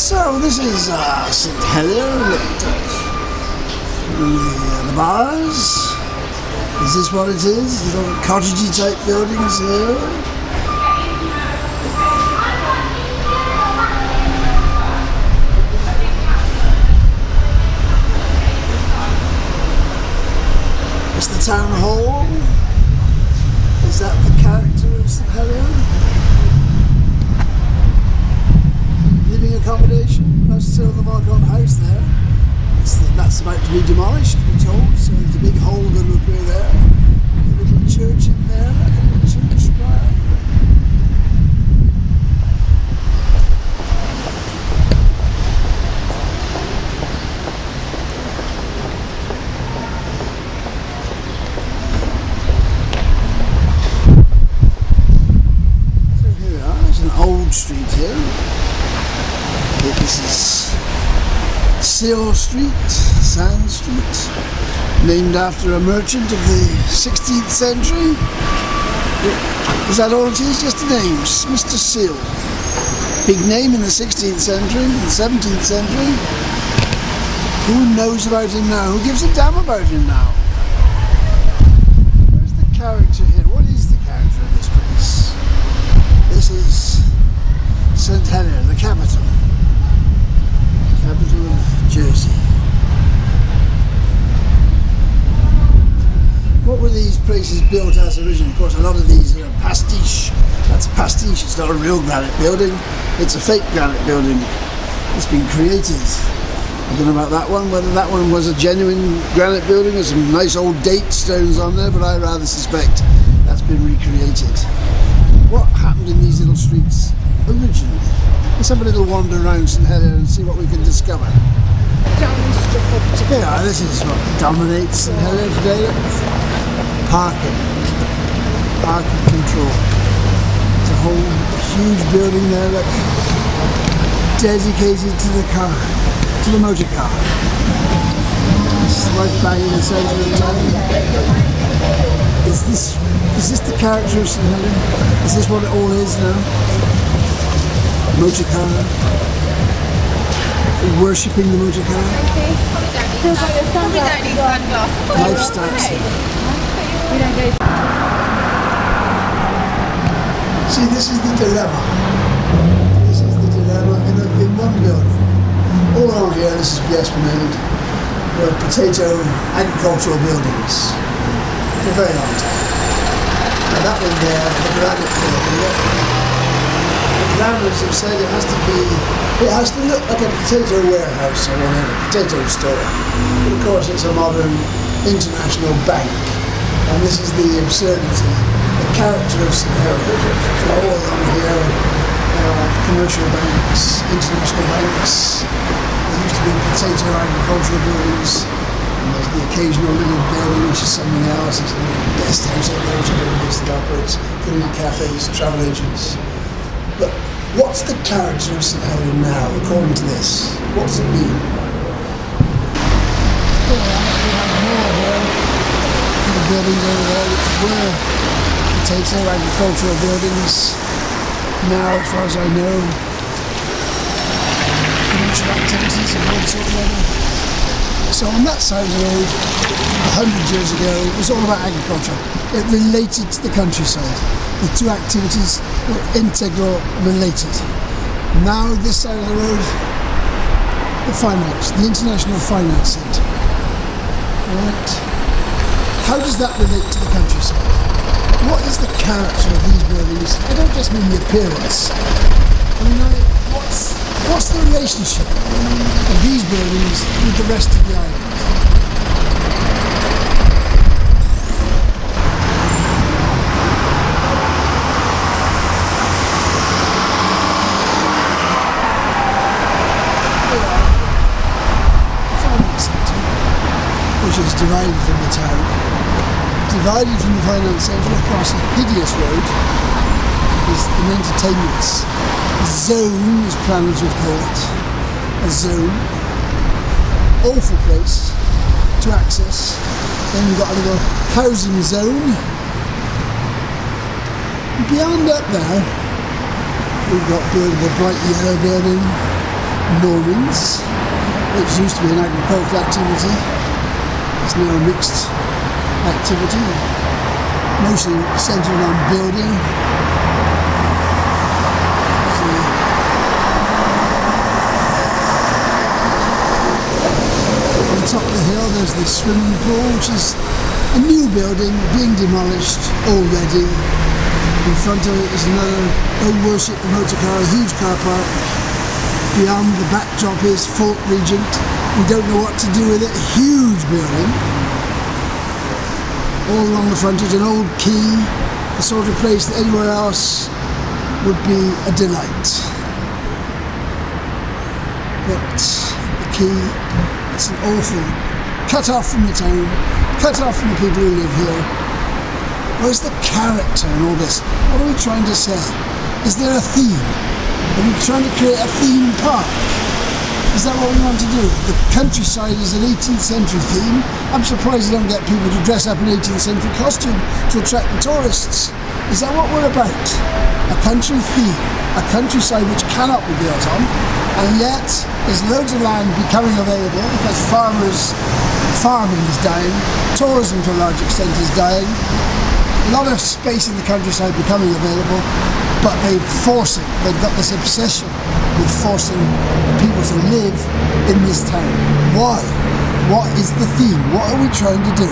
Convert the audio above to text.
So this is St Helier, the bars. Is this what it is? Little cottagey type buildings here. It's the town hall. Is that the character of St Helier? Living accommodation. That's still the Marcon house there. That's about to be demolished, we're told. So there's a big hole going to appear there. A little church in there, like a little church spire. So here we are. It's an old street here. This is St Sand Street, named after a merchant of the 16th century. Is that all it is? Just a name, Mr. Seal. Big name in the 16th century, in the 17th century. Who knows about him now? Who gives a damn about him now? Where's the character here? What is the character of this place? This is St Helier, the capital. Capital of Jersey. What were these places built as originally? Of course, a lot of these are a pastiche. That's a pastiche. It's not a real granite building. It's a fake granite building. It's been created. I don't know about that one, whether that one was a genuine granite building. There's some nice old date stones on there, but I rather suspect that's been recreated. What happened in these little streets originally? Let's have a little wander around St Helier and see what we can discover. Yeah, this is what dominates St Helier today. Parking control. It's a whole huge building there, look, dedicated to the car, to the motor car. It's right bang in the centre of the town. Is this the character of St Helier? Is this what it all is now? Motor car, worshipping the motor car. Lifestyle. See, this is the dilemma. This is the dilemma in one building. All around here, this is the Esplanade, were potato agricultural buildings for a very long time. Now that one there, the granite building. Planners have said it has to look like a potato warehouse or whatever, potato store. But of course it's a modern international bank. And this is the absurdity, the character of St Helier. All along here, commercial banks, international banks. There used to be potato agricultural buildings. And there's the occasional little building which is something else. There's a little guest house up there which I don't know if that operates. Little cafes, travel agents. But what's the character of St Helier now, according to this? What does it mean? The buildings over there, which were potato agricultural buildings, now, as far as I know, commercial activities of one sort or other. So on that side of the road, 100 years ago, it was all about agriculture. It related to the countryside. The two activities were integral, related. Now this side of the road, the finance, the International Finance Centre. Right? How does that relate to the countryside? What is the character of these buildings? I don't just mean the appearance. I mean, what's the relationship of these buildings with the rest of the island? Which is divided from the town, divided from the finance centre across a hideous road, is an entertainment zone, as planners would call it. A zone. Awful place to access. Then you've got a little housing zone. Beyond up there, we've got the bright yellow building, Normans, which used to be an agricultural activity. It's now a mixed activity, mostly centred on building. On top of the hill there's the swimming pool, which is a new building being demolished already. In front of it is another old worship motor car, a huge car park. Beyond the backdrop is Fort Regent. We don't know what to do with it. A huge building. All along the frontage, an old quay, the sort of place that anywhere else would be a delight. But the quay, it's an awful cut off from the town, cut off from the people who live here. Where's the character in all this? What are we trying to say? Is there a theme? Are we trying to create a theme park? Is that what we want to do? The countryside is an 18th century theme. I'm surprised you don't get people to dress up in 18th century costume to attract the tourists. Is that what we're about? A country theme, a countryside which cannot be built on, and yet there's loads of land becoming available because farming is dying, tourism to a large extent is dying, a lot of space in the countryside becoming available, but they've got this obsession with forcing people to live in this town. Why? What is the theme? What are we trying to do?